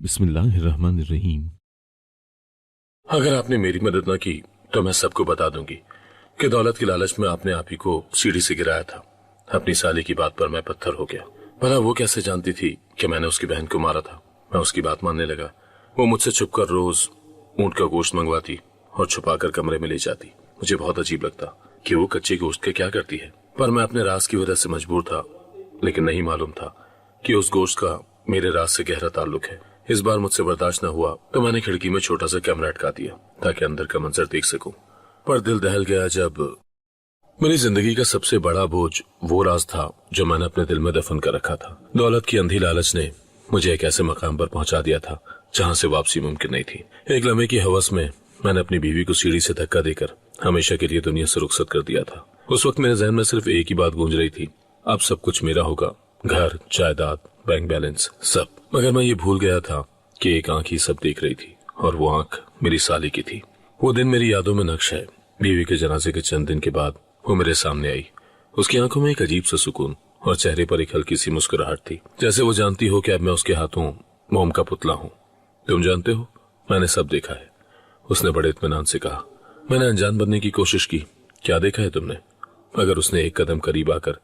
बिस्मिल्लाहिर्रहमानिर्रहीम। अगर आपने मेरी मदद न की तो मैं सबको बता दूंगी कि दौलत की लालच में आपने आप ही को सीढ़ी से गिराया था। अपनी साली की बात पर मैं पत्थर हो गया। भला वो कैसे जानती थी कि मैंने उसकी बहन को मारा था। मैं उसकी बात मानने लगा। वो मुझसे छुपकर रोज ऊंट का गोश्त मंगवाती और छुपाकर कमरे में ले जाती। मुझे बहुत अजीब लगता कि वो कच्चे गोश्त के क्या करती है, पर मैं अपने राज की वजह से मजबूर था। लेकिन नहीं मालूम था कि उस गोश्त का मेरे राज से गहरा ताल्लुक है। इस बार मुझसे बर्दाश्त न हुआ तो मैंने खिड़की में छोटा सा कैमरा अटका दिया ताकि अंदर का मंजर देख सकूं। पर दिल दहल गया जब मेरी जिंदगी का सबसे बड़ा बोझ वो राज था जो मैंने अपने दिल में दफन कर रखा था। दौलत की अंधी लालच ने मुझे एक ऐसे मकाम पर पहुंचा दिया था जहां से वापसी मुमकिन नहीं थी। एक लम्हे की हवस में मैंने अपनी बीवी को सीढ़ी से धक्का देकर हमेशा के लिए दुनिया से रुखसत कर दिया था। उस वक्त मेरे जहन में सिर्फ एक ही बात गूंज रही थी, अब सब कुछ मेरा होगा, घर, जायदाद, बैंक बैलेंस, सब। मगर मैं ये भूल गया था कि एक आंख ही सब देख रही थी और वो आंख मेरी साली की थी। वो दिन मेरी यादों में नक्श है। बीवी के जनाजे के चंद दिन के बाद वो मेरे सामने आई। उसकी आंखों में एक अजीब सा सुकून और चेहरे पर एक हल्की सी मुस्कुराहट थी, जैसे वो जानती हो कि अब मैं उसके हाथों मोम का पुतला हूँ। तुम जानते हो, मैंने सब देखा है, उसने बड़े इत्मीनान से कहा। मैंने अनजान बनने की कोशिश की। क्या देखा है तुमने? मगर उसने एक कदम करीब आकर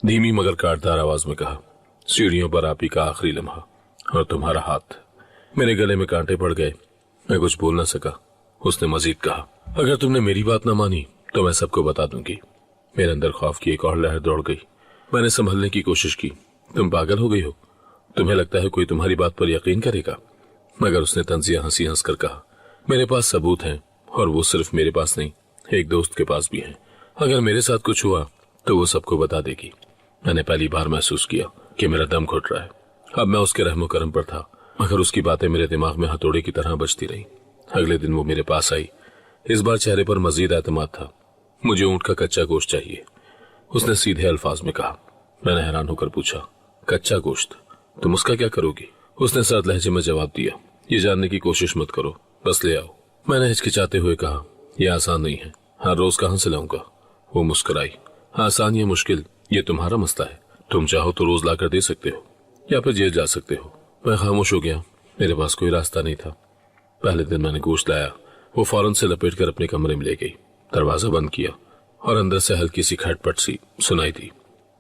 धीमी मगर काटदार आवाज में कहा, सीढ़ियों पर आप ही का आखिरी लम्हा और तुम्हारा हाथ। मेरे गले में कांटे पड़ गए। मैं कुछ बोल न सका। उसने मजीद कहा, अगर तुमने मेरी बात न मानी तो मैं सबको बता दूंगी। मेरे अंदर खौफ की एक और लहर दौड़ गई। मैंने संभलने की कोशिश की। तुम पागल हो गई हो? तुम्हें लगता है कोई तुम्हारी बात पर यकीन करेगा? मगर उसने तंजिया हंसी हंसकर कहा, मेरे पास सबूत हैं, और वो सिर्फ मेरे पास नहीं, एक दोस्त के पास भी हैं। अगर मेरे साथ कुछ हुआ तो वो सबको बता देगी। मैंने पहली बार महसूस किया कि मेरा दम घुट रहा है। अब मैं उसके रहमो करम पर था, मगर उसकी बातें मेरे दिमाग में हथौड़े की तरह बजती रही। अगले दिन वो मेरे पास आई। इस बार चेहरे पर मजीद एतमाद था। मुझे ऊंट का कच्चा गोश्त चाहिए, उसने सीधे अल्फाज में कहा। मैंने हैरान होकर पूछा, कच्चा गोश्त? तुम उसका क्या करोगी? उसने सर्द लहजे में जवाब दिया, ये जानने की कोशिश मत करो, बस ले आओ। मैंने हिचकिचाते हुए कहा, यह आसान नहीं है, हर रोज कहां से लाऊंगा? वो मुस्कुराई, आसान या मुश्किल ये तुम्हारा मसला है। तुम चाहो तो रोज लाकर दे सकते हो या फिर जेल जा सकते हो। मैं खामोश हो गया। मेरे पास कोई रास्ता नहीं था। पहले दिन मैंने गोश्त लाया। वो फौरन से लपेट कर अपने कमरे में ले गई। दरवाजा बंद किया और अंदर से हल्की सी खटपट सी सुनाई दी।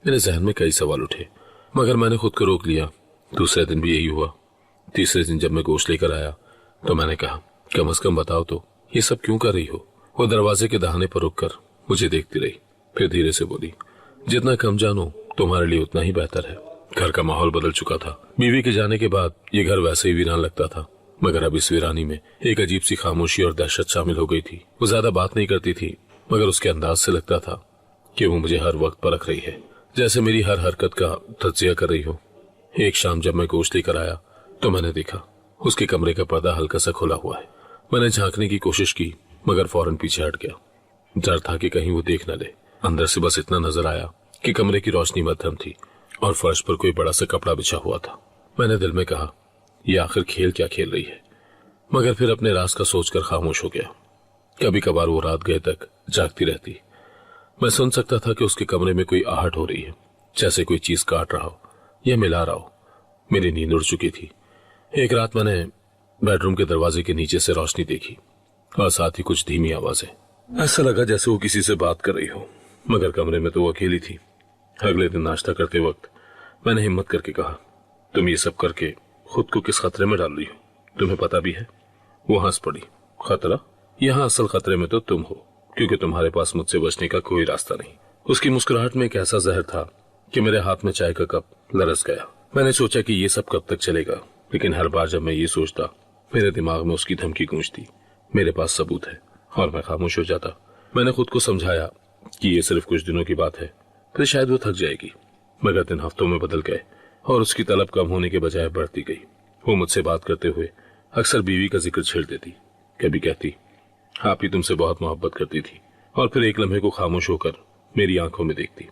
मेरे जहन में कई सवाल उठे, मगर मैंने खुद को रोक लिया। दूसरे दिन भी यही हुआ। तीसरे दिन जब मैं गोश्त लेकर आया तो मैंने कहा, कम से कम बताओ तो ये सब क्यों कर रही हो? वो दरवाजे के दहाने पर रुककर मुझे देखती रही, फिर धीरे से बोली, जितना कम जानो तुम्हारे लिए उतना ही बेहतर है। घर का माहौल बदल चुका था। बीवी के जाने के बाद ये घर वैसे ही वीरान लगता था, मगर अब इस वीरानी में एक अजीब सी खामोशी और दहशत शामिल हो गई थी। वो ज्यादा बात नहीं करती थी, मगर उसके अंदाज से लगता था कि वो मुझे हर वक्त परख रही है, जैसे मेरी हर हरकत का तज्जिया कर रही हो। एक शाम जब मैं गोश्त लेकर आया तो मैंने देखा उसके कमरे का पर्दा हल्का सा खुला हुआ है। मैंने झांकने की कोशिश की, मगर फौरन पीछे हट गया। डर था कि कहीं वो देख न ले। अंदर से बस इतना नजर आया कि कमरे की रोशनी मध्यम थी और फर्श पर कोई बड़ा सा कपड़ा बिछा हुआ था। मैंने दिल में कहा, ये आखिर खेल क्या खेल रही है? मगर फिर अपने राज का सोचकर खामोश हो गया। कभी कभार वो रात गए तक जागती रहती। मैं सुन सकता था कि उसके कमरे में कोई आहट हो रही है, जैसे कोई चीज काट रहा हो या मिला रहा हो। मेरी नींद उड़ चुकी थी। एक रात मैंने बेडरूम के दरवाजे के नीचे से रोशनी देखी और साथ ही कुछ धीमी आवाजें। ऐसा लगा जैसे वो किसी से बात कर रही हो, मगर कमरे में तो वो अकेली थी। अगले दिन नाश्ता करते वक्त मैंने हिम्मत करके कहा, तुम ये सब करके खुद को किस खतरे में डाल रही हो? तुम्हें पता भी है? वो हंस पड़ी। खतरा? यहाँ असल खतरे में तो तुम हो, क्योंकि तुम्हारे पास मुझसे बचने का कोई रास्ता नहीं। उसकी मुस्कुराहट में एक ऐसा जहर था कि मेरे हाथ में चाय का कप लरस गया। मैंने सोचा कि ये सब कब तक चलेगा, लेकिन हर बार जब मैं ये सोचता मेरे दिमाग में उसकी धमकी गूंजती, मेरे पास सबूत है, और मैं खामोश हो जाता। मैंने खुद को समझाया कि ये सिर्फ कुछ दिनों की बात है, फिर शायद वो थक जाएगी। मगर दिन हफ्तों में बदल गए और उसकी तलब कम होने के बजाय बढ़ती गई। वो मुझसे बात करते हुए अक्सर बीवी का जिक्र छेड़ देती। कभी कहती, आप ही तुमसे बहुत मोहब्बत करती थी, और फिर एक लम्हे को खामोश होकर मेरी आंखों में देखती,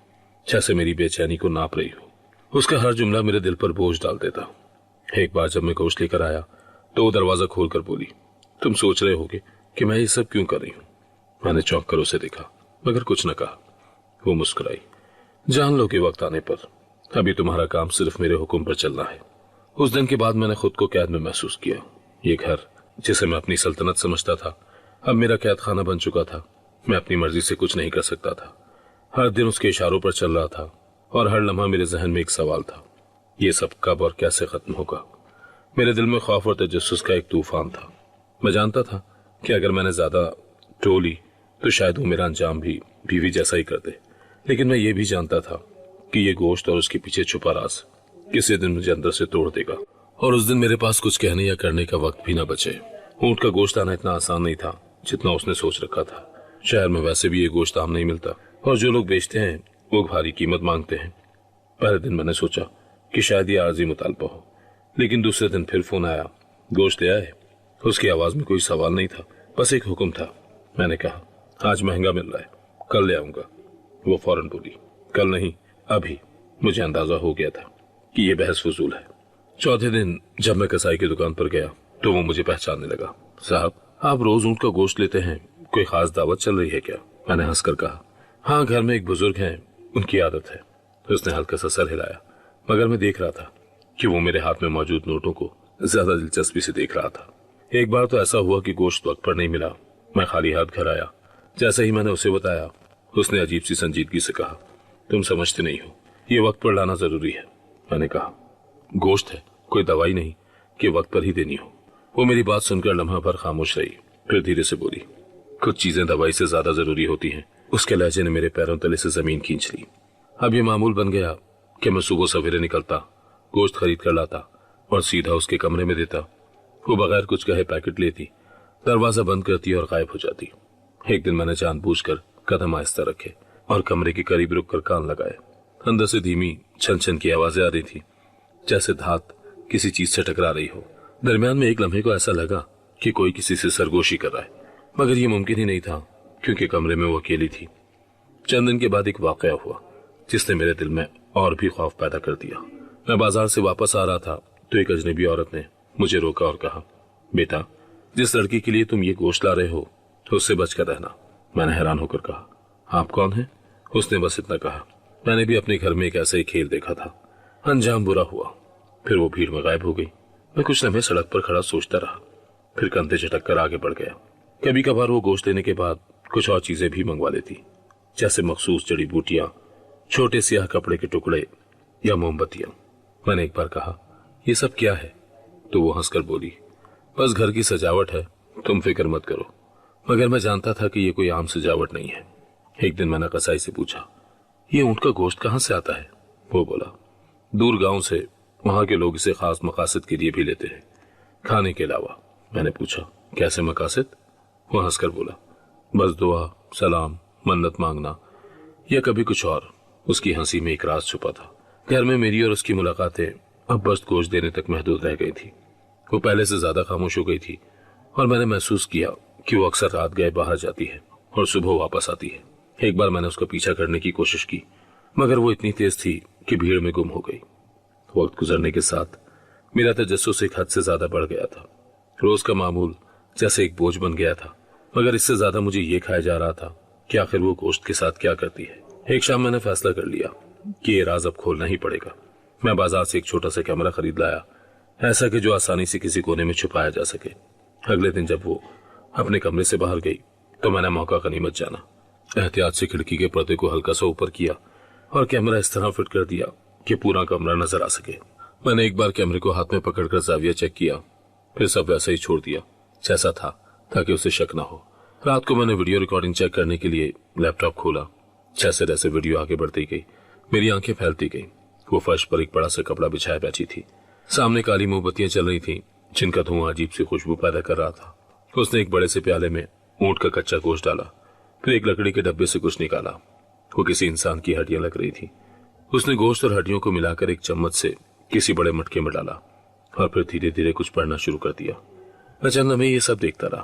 जैसे मेरी बेचैनी को नाप रही हो। उसका हर जुमला मेरे दिल पर बोझ डाल देता। एक बार जब मैं गोश्त लेकर आया तो वो दरवाजा खोलकर बोली, तुम सोच रहे होगे कि मैं ये सब क्यों कर रही हूँ? मैंने चौंक कर उसे देखा, मगर कुछ न कहा। वो मुस्कुराई, जान लो कि वक्त आने पर अभी तुम्हारा काम सिर्फ मेरे हुक्म पर चलना है। उस दिन के बाद मैंने खुद को कैद में महसूस किया। ये घर जिसे मैं अपनी सल्तनत समझता था अब मेरा कैद खाना बन चुका था। मैं अपनी मर्जी से कुछ नहीं कर सकता था। हर दिन उसके इशारों पर चल रहा था और हर लम्हा मेरे जहन में एक सवाल था, ये सब कब और कैसे खत्म होगा। मेरे दिल में खौफ और तजस्सुस का एक तूफान था। मैं जानता था कि अगर मैंने ज्यादा टो ली तो शायद वो मेरा अंजाम भी बीवी जैसा ही कर दे, लेकिन मैं ये भी जानता था कि ये गोश्त और उसके पीछे छुपा राज किसी दिन मुझे अंदर से तोड़ देगा और उस दिन मेरे पास कुछ कहने या करने का वक्त भी ना बचे। ऊंट का गोश्त आना इतना आसान नहीं था जितना उसने सोच रखा था। शहर में वैसे भी ये गोश्त आम नहीं मिलता और जो लोग बेचते हैं वो भारी कीमत मांगते हैं। पहले दिन मैंने सोचा कि शायद ये आर्जी मुतालबा हो, लेकिन दूसरे दिन फिर फोन आया, गोश्त ले आए। उसकी आवाज में कोई सवाल नहीं था, बस एक हुक्म था। मैंने कहा, आज महंगा मिल रहा है, कल ले आऊंगा। वो फौरन बोली, कल नहीं अभी। मुझे अंदाजा हो गया था कि ये बहस फजूल है। चौथे दिन जब मैं कसाई की दुकान पर गया तो वो मुझे पहचानने लगा। साहब, आप रोज ऊंट का गोश्त लेते हैं, कोई खास दावत चल रही है क्या? मैंने हंसकर कहा, हाँ, घर में एक बुजुर्ग हैं, उनकी आदत है। उसने हल्का सा सर हिलाया, मगर मैं देख रहा था कि वो मेरे हाथ में मौजूद नोटों को ज्यादा दिलचस्पी से देख रहा था। एक बार तो ऐसा हुआ कि गोश्त वक्त पर नहीं मिला। मैं खाली हाथ घर आया। जैसे ही मैंने उसे बताया, उसने अजीब सी संजीदगी से कहा, तुम समझते नहीं हो, ये वक्त पर लाना जरूरी है। मैंने कहा, गोश्त है, कोई दवाई नहीं कि वक्त पर ही देनी हो। वो मेरी बात सुनकर लम्हा भर खामोश रही, फिर धीरे से बोली, कुछ चीजें दवाई से ज्यादा जरूरी होती हैं। उसके लहजे ने मेरे पैरों तले से जमीन खींच ली। अब ये मामूल बन गया कि मैं सुबह सवेरे निकलता, गोश्त खरीद कर लाता और सीधा उसके कमरे में देता। वो बगैर कुछ कहे पैकेट लेती, दरवाजा बंद करती और गायब हो जाती। एक दिन मैंने जानबूझकर कदम आहिस्ता रखे और कमरे के करीब रुककर कान लगाए। अंदर से धीमी छन छन की आवाजें आ रही थी, जैसे धात किसी चीज से टकरा रही हो। दरमियान में एक लम्हे को ऐसा लगा कि कोई किसी से सरगोशी कर रहा है, मगर ये मुमकिन ही नहीं था क्योंकि कमरे में वो अकेली थी। चंद दिन के बाद एक वाकया हुआ जिसने मेरे दिल में और भी खौफ पैदा कर दिया। मैं बाजार से वापस आ रहा था तो एक अजनबी औरत ने मुझे रोका और कहा, बेटा, जिस लड़की के लिए तुम ये गोश्त ला रहे हो उससे बचकर रहना। मैंने हैरान होकर कहा, आप कौन हैं? उसने बस इतना कहा। मैंने भी अपने घर में एक ऐसा ही खेल देखा था, अंजाम बुरा हुआ। फिर वो भीड़ में गायब हो गई। मैं कुछ लम्हे सड़क पर खड़ा सोचता रहा, फिर कंधे झटक कर आगे बढ़ गया। कभी कभार वो गोश्त लेने के बाद कुछ और चीजें भी मंगवा लेती, जैसे मखसूस जड़ी बूटियां, छोटे सियाह कपड़े के टुकड़े या मोमबत्तियां। मैंने एक बार कहा, ये सब क्या है? तो वो हंसकर बोली, बस घर की सजावट है, तुम फिक्र मत करो। मगर मैं जानता था कि ये कोई आम सजावट नहीं है। एक दिन मैंने कसाई से पूछा, ये ऊंट का गोश्त कहाँ से आता है? वो बोला, दूर गांव से, वहां के लोग इसे खास मकासद के लिए भी लेते हैं, खाने के अलावा। मैंने पूछा, कैसे मकासद? वो हंसकर बोला, बस दुआ, सलाम, मन्नत मांगना या कभी कुछ और। उसकी हंसी में एक राज छुपा था। घर में मेरी और उसकी मुलाकातें अब बस गोश्त देने तक महदूद रह गई थी। वो पहले से ज्यादा खामोश हो गई थी और मैंने महसूस किया कि वो अक्सर रात गए बाहर जाती है और सुबह वापस आती है। एक बार मैंने उसका पीछा करने की कोशिश की, मगर वो इतनी तेज थी कि भीड़ में गुम हो गई। वक्त गुजरने के साथ मेरा तजस्सुस एक हद से ज्यादा बढ़ गया था। रोज का मामूल जैसे एक बोझ बन गया था, मगर इससे ज्यादा मुझे ये खाया जा रहा था कि आखिर वो गोश्त के साथ क्या करती है। एक शाम मैंने फैसला कर लिया कि ये राज अब खोलना ही पड़ेगा। मैं बाजार से एक छोटा सा कैमरा खरीद लाया, ऐसा कि जो आसानी से किसी कोने में छुपाया जा सके। अगले दिन जब वो अपने कमरे से बाहर गई तो मैंने मौका गनीमत जाना। एहतियात से खिड़की के पर्दे को हल्का सा ऊपर किया और कैमरा इस तरह फिट कर दिया कि पूरा कमरा नजर आ सके। मैंने एक बार कैमरे को हाथ में पकड़कर जाविया चेक किया, फिर सब वैसा ही छोड़ दिया जैसा था, ताकि उसे शक ना हो। रात को मैंने वीडियो रिकॉर्डिंग चेक करने के लिए लैपटॉप खोला। जैसे जैसे वीडियो आगे बढ़ती गई मेरी आंखें फैलती गई। वो फर्श पर एक बड़ा सा कपड़ा बिछाए बैठी थी। सामने काली मोमबत्तियां चल रही थीं, जिनका धुआं अजीब सी खुशबू पैदा कर रहा था। उसने एक बड़े से प्याले में ऊंट का कच्चा गोश्त डाला, फिर एक लकड़ी के डब्बे से कुछ निकाला। वो किसी इंसान की हड्डियां लग रही थी। उसने गोश्त और हड्डियों को मिलाकर एक चम्मच से किसी बड़े मटके में डाला और फिर धीरे धीरे कुछ पढ़ना शुरू कर दिया। मैं चंद लम्हे ये सब देखता रहा।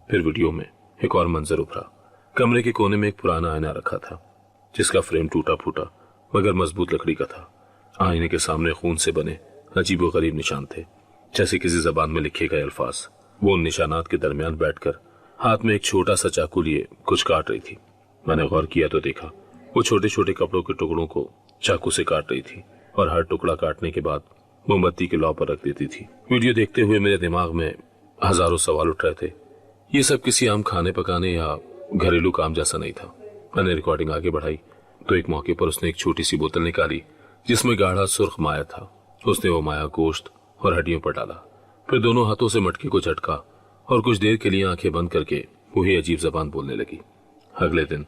फिर वीडियो में एक और मंजर उभरा। कमरे के कोने में एक पुराना आईना रखा था, जिसका फ्रेम टूटा फूटा मगर मजबूत लकड़ी का था। आईने के सामने खून से बने अजीबोगरीब निशान थे, जैसे किसी जबान में लिखे गए अल्फाज। वो उन निशानात के दरमियान बैठकर हाथ में एक छोटा सा चाकू लिए कुछ काट रही थी। मैंने गौर किया तो देखा वो छोटे छोटे कपड़ों के टुकड़ों को चाकू से काट रही थी और हर टुकड़ा काटने के बाद मोमबत्ती के लौ पर रख देती थी। वीडियो देखते हुए मेरे दिमाग में हजारों सवाल उठ रहे थे। ये सब किसी आम खाने पकाने या घरेलू काम जैसा नहीं था। मैंने रिकॉर्डिंग आगे बढ़ाई तो एक मौके पर उसने एक छोटी सी बोतल निकाली जिसमें गाढ़ा सुर्ख माया था। उसने वो माया गोश्त और हड्डियों पर डाला, फिर दोनों हाथों से मटके को झटका और कुछ देर के लिए आंखें बंद करके वही अजीब जबान बोलने लगी। अगले दिन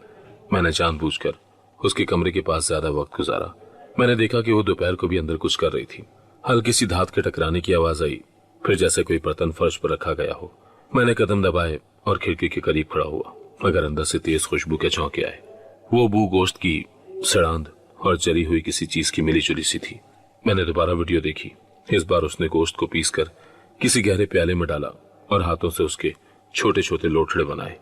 मैंने जानबूझकर उसके कमरे के पास ज्यादा वक्त गुजारा। मैंने देखा कि वो दोपहर को भी अंदर कुछ कर रही थी। हल्की सी धात के टकराने की आवाज आई, फिर जैसे कोई बर्तन फर्श पर रखा गया हो। मैंने कदम दबाए और खिड़की के करीब खड़ा हुआ, मगर अंदर से तेज खुशबू के झोंके आए। वो बू गोश्त की, सड़ांध और जली हुई किसी चीज की मिली जुली सी थी। मैंने दोबारा वीडियो देखी। इस बार उसने गोश्त को पीसकर किसी गहरे प्याले में डाला और हाथों से उसके छोटे छोटे लोथड़े बनाए।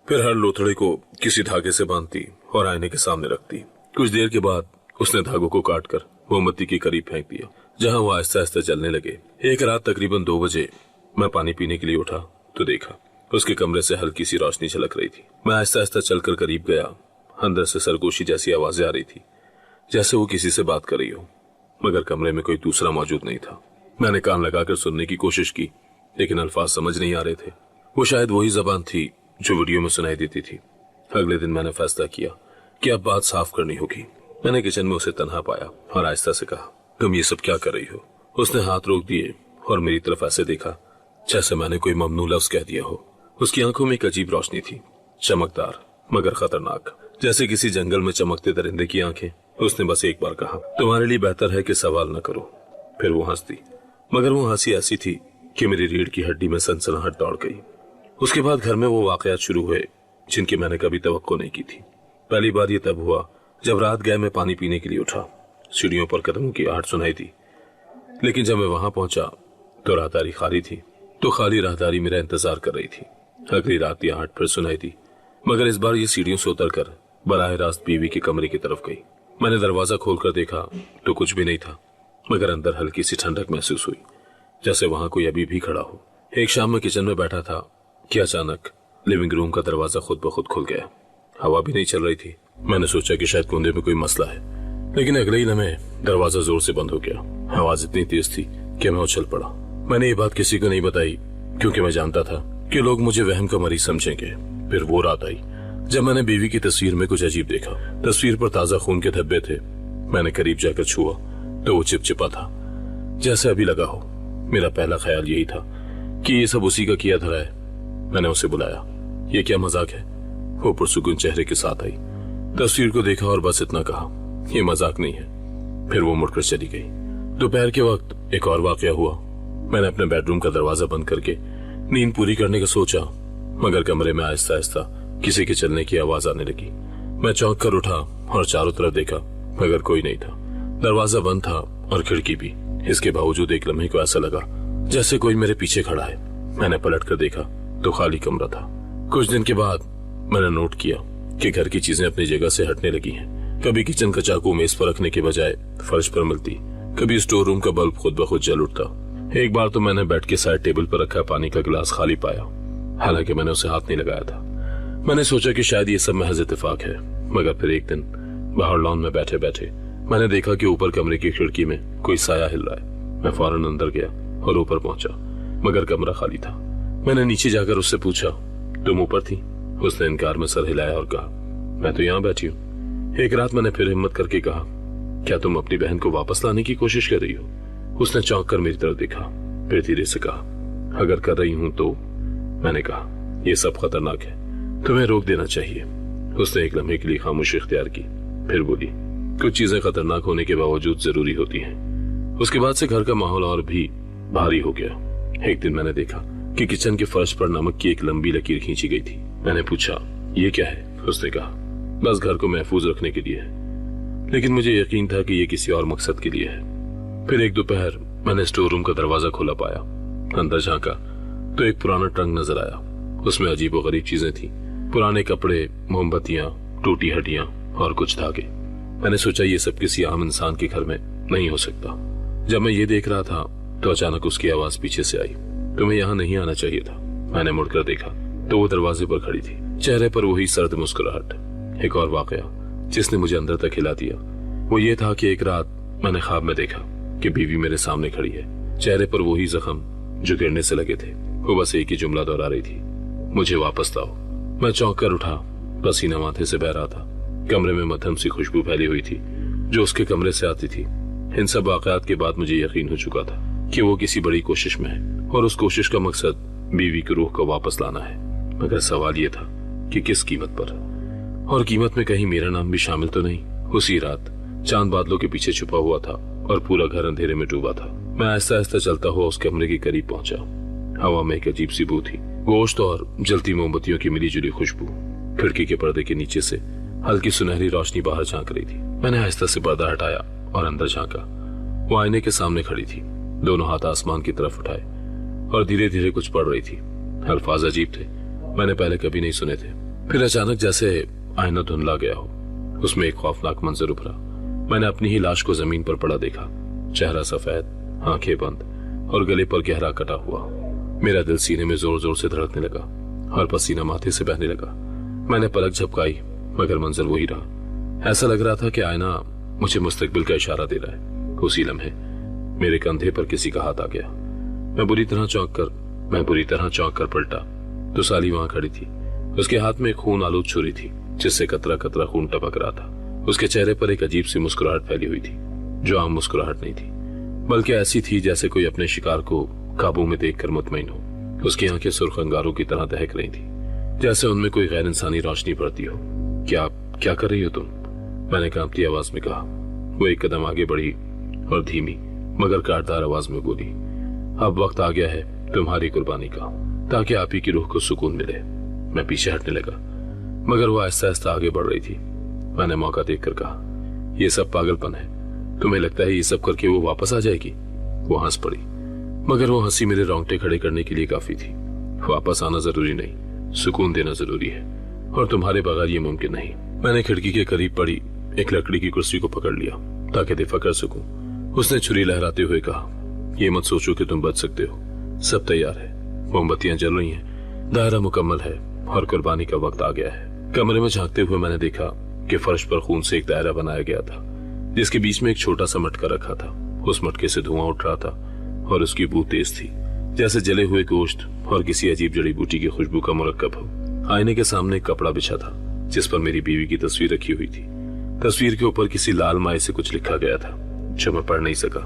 फिर हर लोथड़े को किसी धागे से बांधती और आईने के सामने रखती। कुछ देर के बाद उसने धागों को काटकर मोमबत्ती के करीब फेंक दिया, जहां वो आहिस्ता आहिस्ता जलने लगे। एक रात तकरीबन 2 बजे मैं पानी पीने के लिए उठा तो देखा उसके कमरे से हल्की सी रोशनी झलक रही थी। मैं आहिस्ता आहिस्ता चलकर करीब गया। अंदर से सरगोशी जैसी आवाजें आ रही थी, जैसे वो किसी से बात कर रही हो, मगर कमरे में कोई दूसरा मौजूद नहीं था। मैंने कान लगाकर सुनने की कोशिश की, लेकिन अल्फाज समझ नहीं आ रहे थे। वो शायद वही जबान थी जो वीडियो में सुनाई देती थी। अगले दिन मैंने फैसला किया कि अब बात साफ करनी होगी। मैंने किचन में उसे तन्हा पाया और आहिस्ता से कहा, तुम ये सब क्या कर रही हो? उसने हाथ रोक दिए और मेरी तरफ ऐसे देखा जैसे मैंने कोई ममनू लफ्ज कह दिया हो। उसकी आंखों में एक अजीब रोशनी थी, चमकदार मगर खतरनाक, जैसे किसी जंगल में चमकते दरिंदे की आंखें। उसने बस एक बार कहा, तुम्हारे लिए बेहतर है कि सवाल न करो। फिर वो हंस दी, मगर वो हंसी ऐसी थी कि मेरी रीढ़ की हड्डी में सनसनाहट दौड़ गई। उसके बाद घर में वो वाकयात शुरू हुए जिनकी मैंने कभी तवक्को नहीं की थी। पहली बार ये तब हुआ जब रात गए मैं पानी पीने के लिए उठा। सीढ़ियों पर कदमों की आहट सुनाई दी, लेकिन जब मैं वहां पहुंचा तो राहदारी खाली थी। तो खाली राहदारी मेरा इंतजार कर रही थी। अगली रात की आहट फिर सुनाई दी, मगर इस बार ये सीढ़ियों से उतरकर बराह रास्त बीवी के कमरे की तरफ गई। मैंने दरवाजा खोलकर देखा तो कुछ भी नहीं था, मगर अंदर हल्की सी ठंडक महसूस हुई, जैसे वहां कोई अभी भी खड़ा हो। एक शाम में किचन में बैठा था कि अचानक लिविंग रूम का दरवाजा खुद ब खुद खुल गया। हवा भी नहीं चल रही थी। मैंने सोचा कि शायद कुंदे में कोई मसला है, लेकिन अगले ही लम्हे दरवाजा जोर से बंद हो गया। आवाज इतनी तेज थी कि मैं उछल पड़ा। मैंने ये बात किसी को नहीं बताई क्योंकि मैं जानता था कि लोग मुझे वहम का मरीज समझेंगे। फिर वो रात आई जब मैंने बीवी की तस्वीर में कुछ अजीब देखा। तस्वीर पर ताजा खून के धब्बे थे। मैंने करीब जाकर छुआ तो वो चिपचिपा था, जैसे अभी लगा हो। मेरा पहला ख्याल यही था कि ये सब उसी का किया धरा है। मैंने उसे बुलाया, ये क्या मजाक है? वो पुरसुकून चेहरे के साथ आई, तस्वीर को देखा और बस इतना कहा, ये मजाक नहीं है। फिर वो मुड़कर चली गई। दोपहर के वक्त एक और वाकया हुआ। मैंने अपने बेडरूम का दरवाजा बंद करके नींद पूरी करने का सोचा, मगर कमरे में आहिस्ता आहिस्ता किसी के चलने की आवाज आने लगी। मैं चौंक कर उठा और चारों तरफ देखा, मगर कोई नहीं था। दरवाजा बंद था और खिड़की भी। इसके बावजूद एक लम्हे को ऐसा लगा जैसे कोई मेरे पीछे खड़ा है। मैंने पलट कर देखा तो खाली कमरा था। कुछ दिन के बाद मैंने नोट किया कि घर की चीजें अपनी जगह से हटने लगी हैं। कभी किचन का चाकू मेज पर रखने के बजाय फर्श पर मिलती, कभी स्टोर रूम का बल्ब खुद ब खुद जल उठता। एक बार तो मैंने बेड के साइड टेबल पर रखा पानी का गिलास खाली पाया, हालांकि मैंने उसे हाथ नहीं लगाया था। मैंने सोचा कि शायद ये सब महज इत्तेफाक है, मगर फिर एक दिन बाहर लॉन में बैठे बैठे मैंने देखा कि ऊपर कमरे की खिड़की में कोई साया हिल रहा है। मैं फौरन अंदर गया और ऊपर पहुंचा, मगर कमरा खाली था। मैंने नीचे जाकर उससे पूछा, तुम ऊपर थी? उसने इनकार में सर हिलाया और कहा, मैं तो यहाँ बैठी हूँ। एक रात मैंने फिर हिम्मत करके कहा, क्या तुम अपनी बहन को वापस लाने की कोशिश कर रही हो? उसने चौंक कर मेरी तरफ देखा, फिर धीरे से कहा, अगर कर रही हूं तो? मैंने कहा, यह सब खतरनाक है, तुम्हें रोक देना चाहिए। उसने एक लम्हे के लिए खामोशी इख्तियार की, फिर बोली, कुछ चीजें खतरनाक होने के बावजूद जरूरी होती हैं। उसके बाद से घर का माहौल और भी भारी हो गया। एक दिन मैंने देखा कि किचन के फर्श पर नमक की एक लंबी लकीर खींची गई थी। मैंने पूछा, ये क्या है? उसने कहा, बस घर को महफूज रखने के लिए है, लेकिन मुझे यकीन था कि यह किसी और मकसद के लिए है। फिर एक दोपहर मैंने स्टोर रूम का दरवाजा खोला पाया। अंदर झांका तो एक पुराना ट्रंक नजर आया। उसमें अजीबोगरीब चीजें थी, पुराने कपड़े, मोमबत्तियां, टूटी हड्डियां और कुछ धागे। मैंने सोचा ये सब किसी आम इंसान के घर में नहीं हो सकता। जब मैं ये देख रहा था तो अचानक उसकी आवाज पीछे से आई, तुम्हें यहाँ नहीं आना चाहिए था। मैंने मुड़कर देखा तो वो दरवाजे पर खड़ी थी, चेहरे पर वही सर्द मुस्कुराहट। एक और वाकया जिसने मुझे अंदर तक हिला दिया वो ये था कि एक रात मैंने ख्वाब में देखा कि बीवी मेरे सामने खड़ी है, चेहरे पर वही जख्म जो गिरने से लगे थे। वो बस एक ही जुमला दोहरा रही थी, मुझे वापस लाओ। मैं चौंक कर उठा, पसीना माथे से बह रहा था। कमरे में मध्यम सी खुशबू फैली हुई थी जो उसके कमरे से आती थी। इन सब वाकयात के बाद मुझे यकीन हो चुका था कि वो किसी बड़ी कोशिश में है और उस कोशिश का मकसद बीवी की रूह को वापस लाना है। मगर सवाल ये था कि किस कीमत पर, और कीमत में कहीं मेरा नाम भी शामिल तो नहीं। उसी रात चांद बादलों के पीछे छुपा हुआ था और पूरा घर अंधेरे में डूबा था। मैं आहिस्ता आहिस्ता चलता हुआ उस कमरे के करीब पहुंचा। हवा में एक अजीब सी बू थी, गोश्त और जलती मोमबत्तियों की मिली जुली खुशबू। खिड़की के पर्दे के नीचे से हल्की सुनहरी रोशनी बाहर झांक रही थी। मैंने आहिस्ता से पर्दा हटाया और अंदर झांका। वो आईने के सामने खड़ी थी, दोनों हाथ आसमान की तरफ उठाए और धीरे धीरे कुछ पढ़ रही थी। अल्फाज अजीब थे, मैंने पहले कभी नहीं सुने थे। फिर अचानक जैसे आईना धुंधला गया हो, उसमें एक खौफनाक मंजर उभरा। मैंने अपनी ही लाश को जमीन पर पड़ा देखा, चेहरा सफेद, आंखें बंद और गले पर गहरा कटा हुआ। मेरा दिल सीने में जोर जोर से धड़कने लगा और पसीना माथे से बहने लगा। मैंने पलक झपकाई मगर मंजर वही रहा। ऐसा लग रहा था कि आईना मुझे मुस्तकबिल का इशारा दे रहा है। उसी लम्हे मेरे कंधे पर किसी का हाथ आ गया। मैं बुरी तरह चौंक कर पलटा तो साली वहां खड़ी थी। उसके हाथ में एक खून आलूद छुरी थी जिससे कतरा कतरा खून टपक रहा था। उसके चेहरे पर एक अजीब सी मुस्कुराहट फैली हुई थी जो आम मुस्कुराहट नहीं थी, बल्कि ऐसी थी जैसे कोई अपने शिकार को काबू में देखकर मुतमईन हो। उसकी आंखें सुर्ख अंगारों की तरह दहक रही थी, जैसे उनमें कोई गैर इंसानी रोशनी पड़ती हो। क्या कर रही हो तुम? मैंने कांपती आवाज में कहा। वो एक कदम आगे बढ़ी और धीमी मगर काटदार आवाज में बोली, अब वक्त आ गया है तुम्हारी कुर्बानी का, ताकि आप ही की रूह को सुकून मिले। मैं पीछे हटने लगा मगर वो आहिस्ता आहिस्ता आगे बढ़ रही थी। मैंने मौका देखकर कहा, यह सब पागलपन है। तुम्हें लगता है ये सब करके वो वापस आ जाएगी? वो हंस पड़ी मगर वो हंसी मेरे रोंगटे खड़े करने के लिए काफी थी। वापस आना जरूरी नहीं, सुकून देना जरूरी है, और तुम्हारे बगैर ये मुमकिन नहीं। मैंने खिड़की के करीब पड़ी एक लकड़ी की कुर्सी को पकड़ लिया ताकि दिफा कर सकूं। उसने छुरी लहराते हुए कहा, ये मत सोचो कि तुम बच सकते हो, सब तैयार है, मोमबत्तियां जल रही हैं, दायरा मुकम्मल है और कुर्बानी का वक्त आ गया है। कमरे में झांकते हुए मैंने देखा कि फर्श पर खून से एक दायरा बनाया गया था जिसके बीच में एक छोटा सा मटका रखा था। उस मटके से धुआं उठ रहा था और उसकी बू तेज थी, जैसे जले हुए गोश्त और किसी अजीब जड़ी बूटी की खुशबू का मुरक्कब हो। आईने के सामने एक कपड़ा बिछा था जिस पर मेरी बीवी की तस्वीर रखी हुई थी। तस्वीर के ऊपर किसी लाल माए से कुछ लिखा गया था जो मैं पढ़ नहीं सका।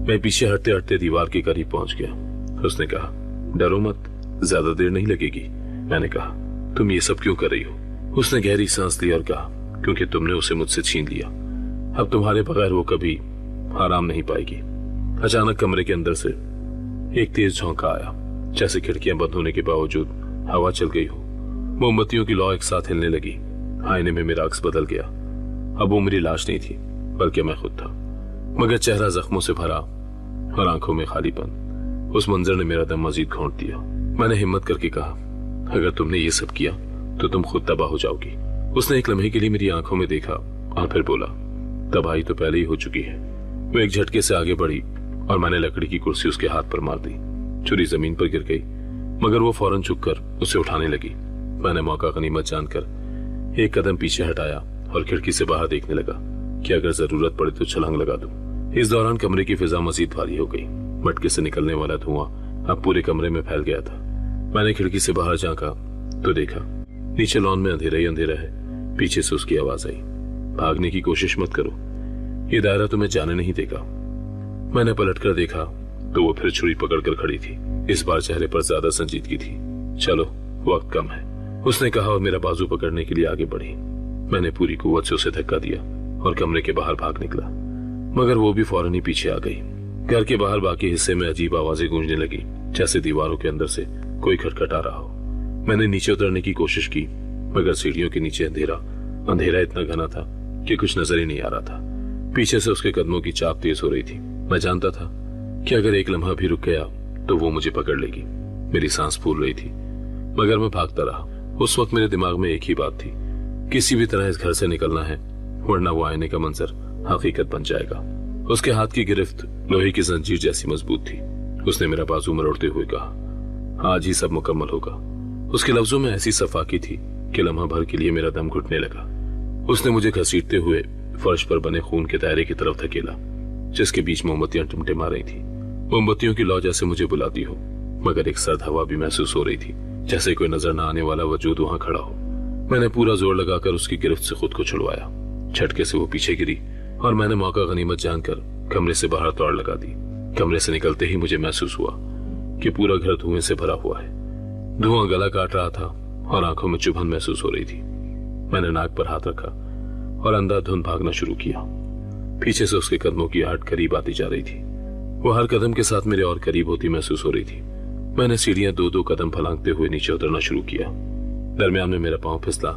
मैं पीछे हटते हटते दीवार के करीब पहुंच गया। उसने कहा, डरो मत, ज्यादा देर नहीं लगेगी। मैंने कहा, तुम ये सब क्यों कर रही हो? उसने गहरी सांस ली और कहा, क्योंकि तुमने उसे मुझसे छीन लिया, अब तुम्हारे बगैर वो कभी आराम नहीं पाएगी। अचानक कमरे के अंदर से एक तेज झोंका आया, जैसे खिड़कियां बंद होने के बावजूद हवा चल गई हो। मोमबत्तियों की लौ एक साथ हिलने लगी। आईने में मेरा अक्स बदल गया। अब वो मेरी लाश नहीं थी बल्कि मैं खुद था, मगर चेहरा जख्मों से भरा और आंखों में खालीपन। उस मंजर ने मेरा दम मजीद घोंट दिया। मैंने हिम्मत करके कहा, अगर तुमने ये सब किया तो तुम खुद तबाह हो जाओगी। उसने एक लम्हे के लिए मेरी आंखों में देखा और फिर बोला, तबाही तो पहले ही हो चुकी है। वो एक झटके से आगे बढ़ी और मैंने लकड़ी की कुर्सी उसके हाथ पर मार दी। छुरी जमीन पर गिर गई मगर वो फौरन झुककर उसे उठाने लगी। मैंने मौका गनीमत जानकर एक कदम पीछे हटाया और खिड़की से बाहर देखने लगा कि अगर जरूरत पड़े तो छलांग लगा दूं। इस दौरान कमरे की फिजा मजीद भारी हो गई। मटके से निकलने वाला धुआं अब पूरे कमरे में फैल गया था। मैंने खिड़की से बाहर झांका तो देखा नीचे लॉन में अंधेरा ही अंधेरा है। पीछे से उसकी आवाज आई, भागने की कोशिश मत करो, ये दायरा तुम्हें जाने नहीं देगा। मैंने पलटकर देखा तो वो फिर छुरी पकड़कर खड़ी थी। इस बार चेहरे पर ज्यादा संजीदगी थी। चलो, वक्त कम है, उसने कहा और मेरा बाजू पकड़ने के लिए आगे बढ़ी। मैंने पूरी कुव्वत से उसे धक्का दिया और कमरे के बाहर भाग निकला, मगर वो भी फौरन ही पीछे आ गई। घर के बाहर बाकी हिस्से में अजीब आवाजें गूंजने लगी, जैसे दीवारों के अंदर से कोई खटखटा रहा हो। मैंने नीचे उतरने की कोशिश की मगर सीढ़ियों के नीचे अंधेरा इतना घना था कि कुछ नजर ही नहीं आ रहा था। पीछे से उसके कदमों की चाप तेज हो रही थी। मैं जानता था कि अगर एक लम्हा भी रुक गया तो वो मुझे पकड़ लेगी। मेरी सांस फूल रही थी मगर मैं भागता रहा। उस वक्त मेरे दिमाग में एक ही बात थी, किसी भी तरह इस घर से निकलना है, वरना वो आईने का मंजर हकीकत बन जाएगा। उसके हाथ की गिरफ्त लोहे की जंजीर जैसी मजबूत थी। उसने मेरा बाजू मरोड़ते हुए कहा, आज ही सब मुकम्मल होगा। उसके लफ्जों में ऐसी सफाकी थी कि लम्हा भर के लिए मेरा दम घुटने लगा। उसने मुझे घसीटते हुए फर्श पर बने खून के दायरे की तरफ धकेला। जिसके बीच मोमबत्तियां टिमटिमा रही थी। मोमबत्तियों की लौ जैसे मुझे बुलाती हो, मगर एक सर्द हवा भी महसूस हो रही थी, जैसे कोई नजर न आने वाला वजूद वहां खड़ा हो। मैंने पूरा जोर लगाकर उसकी गिरफ्त से खुद को छुड़वाया। झटके से वो पीछे गिरी और मैंने मौका गनीमत जानकर कमरे से बाहर दौड़ लगा दी। कमरे से निकलते ही मुझे महसूस हुआ कि पूरा घर धुएं से भरा हुआ है। धुआं गला काट रहा था और आंखों में चुभन महसूस हो रही थी। मैंने नाक पर हाथ रखा और अंधाधुंध भागना शुरू किया। पीछे से उसके कदमों की आहट करीब आती जा रही थी। वो हर कदम के साथ मेरे और करीब होती महसूस हो रही थी। मैंने सीढ़ियां 2-2 कदम फलांगते हुए नीचे उतरना शुरू किया। दरमियान में मेरा पांव फिसला,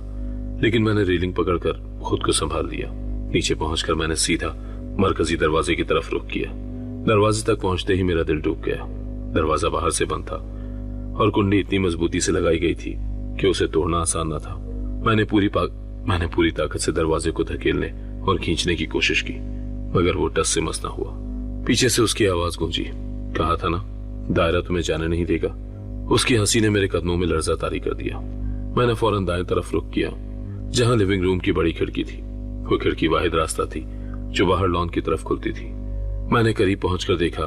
लेकिन मैंने रेलिंग पकड़कर खुद को संभाल लिया। नीचे पहुंचकर मैंने सीधा मरकजी दरवाजे की तरफ रुख किया। दरवाजे तक पहुंचते ही मेरा दिल डूब गया। दरवाजा बाहर से बंद था और कुंडी इतनी मजबूती से लगाई गई थी कि उसे तोड़ना आसान न था। मैंने पूरी ताकत से दरवाजे को धकेलने और खींचने की कोशिश की, मगर वो टस से मस न हुआ। पीछे से उसकी आवाज गूंजी, कहा था ना, दायरा तुम्हें जाने नहीं देगा। उसकी हंसी ने मेरे कदमों में लर्जा तारी कर दिया। मैंने फौरन दाएं तरफ रुख किया, जहां लिविंग रूम की बड़ी खिड़की थी। वो खिड़की वाहिद रास्ता थी जो बाहर लॉन की तरफ खुलती थी। मैंने करीब पहुंचकर देखा,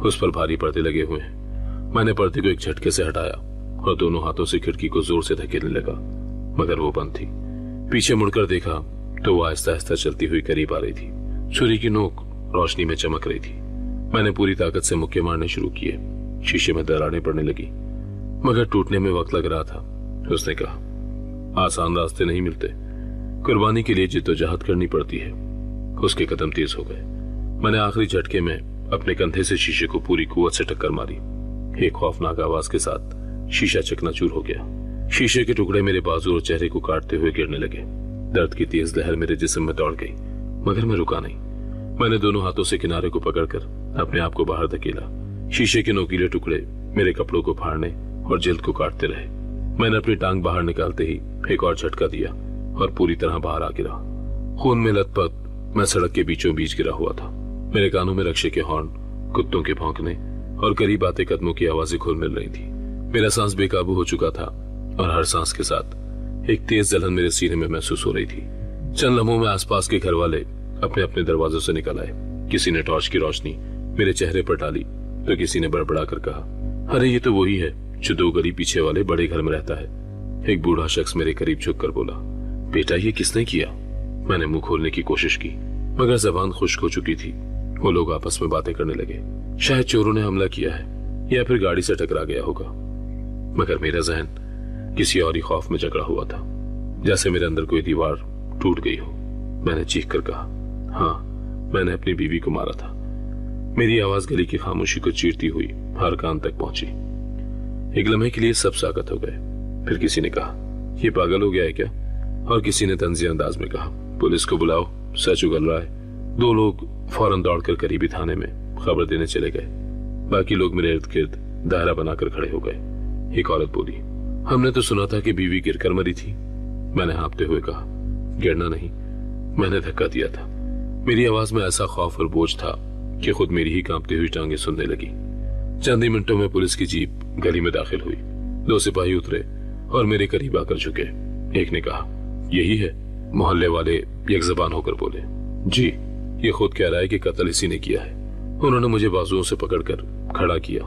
उस पर भारी पर्दे लगे हुए हैं। मैंने पर्दे को एक झटके से हटाया और दोनों हाथों से खिड़की को जोर से धकेलने लगा, मगर वो बंद थी। पीछे मुड़कर देखा तो वो आहिस्ता आहिस्ता चलती हुई करीब आ रही थी। छुरी की नोक रोशनी में चमक रही थी। मैंने पूरी ताकत से मुक्के मारने शुरू किए। शीशे में दरारें पड़ने लगी, मगर टूटने में वक्त लग रहा था। उसने कहा, आसान रास्ते नहीं मिलते, कुर्बानी के लिए जिद्दोजहद करनी पड़ती है। उसके कदम तेज हो गए। मैंने आखिरी झटके में अपने कंधे से शीशे को पूरी कुव्वत से टक्कर मारी। एक खौफनाक आवाज के साथ शीशा चकनाचूर हो गया। शीशे के टुकड़े मेरे बाजू और चेहरे को काटते हुए गिरने लगे। दर्द की तेज लहर मेरे जिस्म में दौड़ गई, मगर मैं रुका नहीं। मैंने दोनों हाथों से किनारे को पकड़कर अपने आप को बाहर धकेला। शीशे के नोकीले टुकड़े मेरे कपड़ों को फाड़ने और जल्द को काटते रहे। मैंने अपनी टांग बाहर निकालते ही एक और झटका दिया और पूरी तरह बाहर आ गिरा। खून में लथपथ मैं सड़क के बीचों बीच गिरा हुआ था। मेरे कानों में रक्षे के हॉर्न, कुत्तों के भौंकने और करीब आते कदमों की आवाजें घुल मिल रही थी। मेरा सांस बेकाबू हो चुका था और हर सांस के साथ एक तेज जलन मेरे सीने में महसूस हो रही थी। चंद लम्हों में आसपास के घर वाले अपने अपने दरवाजों से निकल आए। किसी ने टॉर्च की रोशनी मेरे चेहरे पर डाली तो किसी ने बड़बड़ा कर कहा, अरे ये तो वही है जो 2 गली पीछे वाले बड़े घर में रहता है। एक बूढ़ा शख्स मेरे करीब झुककर बोला, बेटा ये किसने किया? मैंने मुंह खोलने की कोशिश की, मगर जबान खुश्क हो चुकी थी। वो लोग आपस में बातें करने लगे। शायद चोरों ने हमला किया है या फिर गाड़ी से टकरा गया होगा। मगर मेरा जहन किसी और ही खौफ में जकड़ा हुआ था, जैसे मेरे अंदर कोई दीवार टूट गई हो। मैंने चीख कर कहा, हाँ, मैंने अपनी बीवी को मारा था। मेरी आवाज गली की खामोशी को चीरती हुई हर कान तक पहुंची। एक लम्हे के लिए सब साकत हो गए। फिर किसी ने कहा, ये पागल हो गया है क्या? और किसी ने तंज़िया अंदाज में कहा, पुलिस को बुलाओ, सच उगल रहा है। 2 लोग फौरन दौड़कर करीबी थाने में खबर देने चले गए। बाकी लोग मेरे इर्द गिर्द दायरा बनाकर खड़े हो गए। एक औरत बोली, हमने तो सुना था कि बीवी गिरकर मरी थी। मैंने हाँफते हुए कहा, गिरना नहीं, मैंने धक्का दिया था। मेरी आवाज में ऐसा खौफ और बोझ था कि खुद मेरी ही कांपती हुई टांगें सुनने लगी। चंद ही मिनटों में पुलिस की जीप गली में दाखिल हुई। 2 सिपाही उतरे और मेरे करीब आकर झुके। एक ने कहा, यही है? मोहल्ले वाले एक जबान होकर बोले, जी, ये खुद कह रहा है कि कत्ल इसी ने किया है। उन्होंने मुझे बाजुओं से पकड़कर खड़ा किया,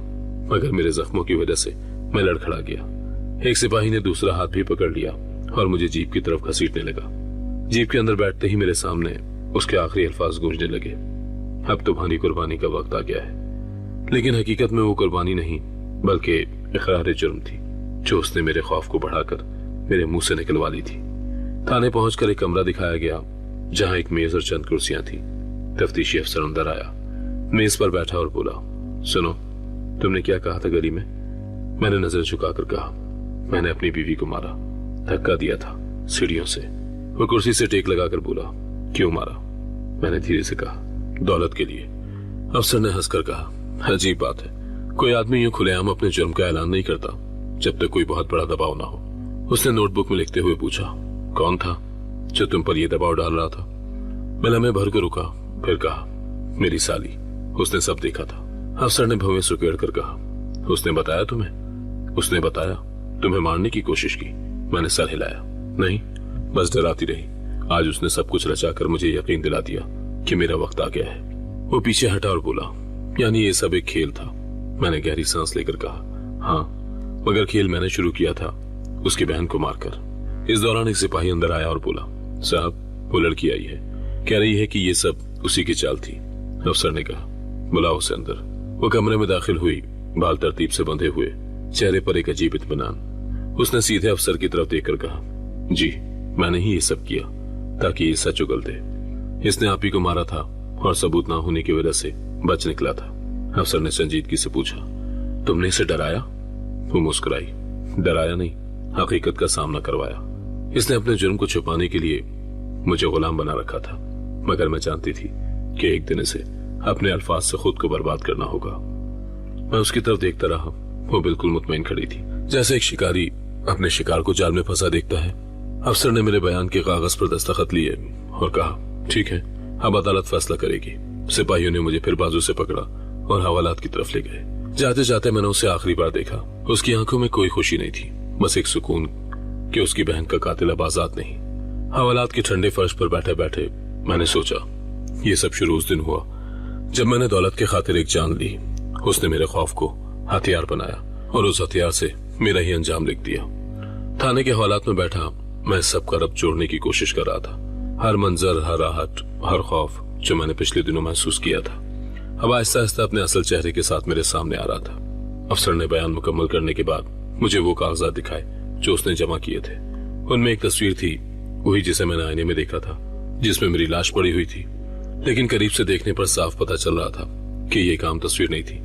मगर मेरे जख्मों की वजह से मैं लड़खड़ा गया। एक सिपाही ने दूसरा हाथ भी पकड़ लिया और मुझे जीप की तरफ घसीटने लगा। जीप के अंदर बैठते ही मेरे सामने उसके आखिरी अल्फाज गूंजने लगे, अब तुम्हारी कुर्बानी का वक्त आ गया है। लेकिन हकीकत में वो कुर्बानी नहीं, बल्कि इकरार जुर्म थी, जो उसने मेरे खौफ को बढ़ाकर मेरे मुंह से निकलवा ली थी। थाने पहुंचकर एक कमरा दिखाया गया, जहां एक मेज और चंद कुर्सियां थी। तफ्तीशी अफसर अंदर आया, मेज पर बैठा और बोला, सुनो, तुमने क्या कहा था गली में? मैंने नजर झुकाकर कहा, मैंने अपनी बीवी को मारा, धक्का दिया था सीढ़ियों से। वो कुर्सी से टेक लगाकर बोला, क्यों मारा? मैंने धीरे से कहा, दौलत के लिए। अफसर ने हंसकर कहा, अजीब बात है, कोई आदमी यूं खुलेआम अपने जुर्म का ऐलान नहीं करता जब तक कोई बहुत बड़ा दबाव ना हो। उसने नोटबुक में लिखते हुए पूछा, कौन था जो तुम पर यह दबाव डाल रहा था? मैं लम्हे भर कर रुका, फिर कहा, मेरी साली, उसने सब देखा था। अफसर ने भवें सुकेड़ कर कहा, उसने बताया तुम्हें? उसने बताया, तुम्हें मारने की कोशिश की? मैंने सर हिलाया, नहीं, बस डराती रही। आज उसने सब कुछ रचाकर मुझे यकीन दिला दिया कि मेरा वक्त आ गया है। वो पीछे हटा और बोला, यानी ये सब एक खेल था। मैंने गहरी सांस लेकर कहा, हाँ, मगर खेल मैंने शुरू किया था उसकी बहन को मारकर। इस दौरान एक सिपाही अंदर आया और बोला, साहब, वो लड़की आई है, कह रही है कि ये सब उसी की चाल थी। अफसर ने कहा, बुलाओ उसे अंदर। वो कमरे में दाखिल हुई, बाल तरतीब से बंधे हुए, चेहरे पर एक अजीब इत्मीनान। उसने सीधे अफसर की तरफ देखकर कहा, जी, मैंने ही ये सब किया ताकि ये सच उगल दे। इसने आप ही को मारा था और सबूत ना होने की वजह से बच निकला था। अफसर ने संजीदगी से पूछा, तुमने इसे डराया? वो मुस्कुराई, डराया नहीं, हकीकत का सामना करवाया। इसने अपने जुर्म को छुपाने के लिए मुझे गुलाम बना रखा था, मगर मैं जानती थी कि एक दिन इसे अपने अल्फाज से खुद को बर्बाद करना होगा। मैं उसकी तरफ देखता रहा। वो बिल्कुल मुतमईन खड़ी थी, जैसे एक शिकारी अपने शिकार को जाल में फंसा देखता है। अफसर ने मेरे बयान के कागज पर दस्तखत लिए और कहा, ठीक है, अब अदालत फैसला करेगी। सिपाहियों ने मुझे फिर बाजू से पकड़ा और हवालात की तरफ ले गए। जाते जाते मैंने उसे आखिरी बार देखा। उसकी आंखों में कोई खुशी नहीं थी, बस एक सुकून कि उसकी बहन का कातिल अब आजाद नहीं। हवालात के ठंडे फर्श पर बैठे बैठे मैंने सोचा, ये सब शुरू उस दिन हुआ जब मैंने दौलत के खातिर एक जान ली। उसने मेरे खौफ को हथियार बनाया और उस हथियार से मेरा ही अंजाम लिख दिया। थाने के हवालात में बैठा मैं सब का रब्त जोड़ने की कोशिश कर रहा था। हर मंजर, हर आहट, हर खौफ जो मैंने पिछले दिनों महसूस किया था, अब आहिस्ता आहिस्ता अपने असल चेहरे के साथ मेरे सामने आ रहा था। अफसर ने बयान मुकम्मल करने के बाद मुझे वो कागजात दिखाए जो उसने जमा किए थे। उनमें एक तस्वीर थी, वही जिसे मैंने आईने में देखा था, जिसमें मेरी लाश पड़ी हुई थी। लेकिन करीब से देखने पर साफ पता चल रहा था कि ये काम तस्वीर नहीं थी,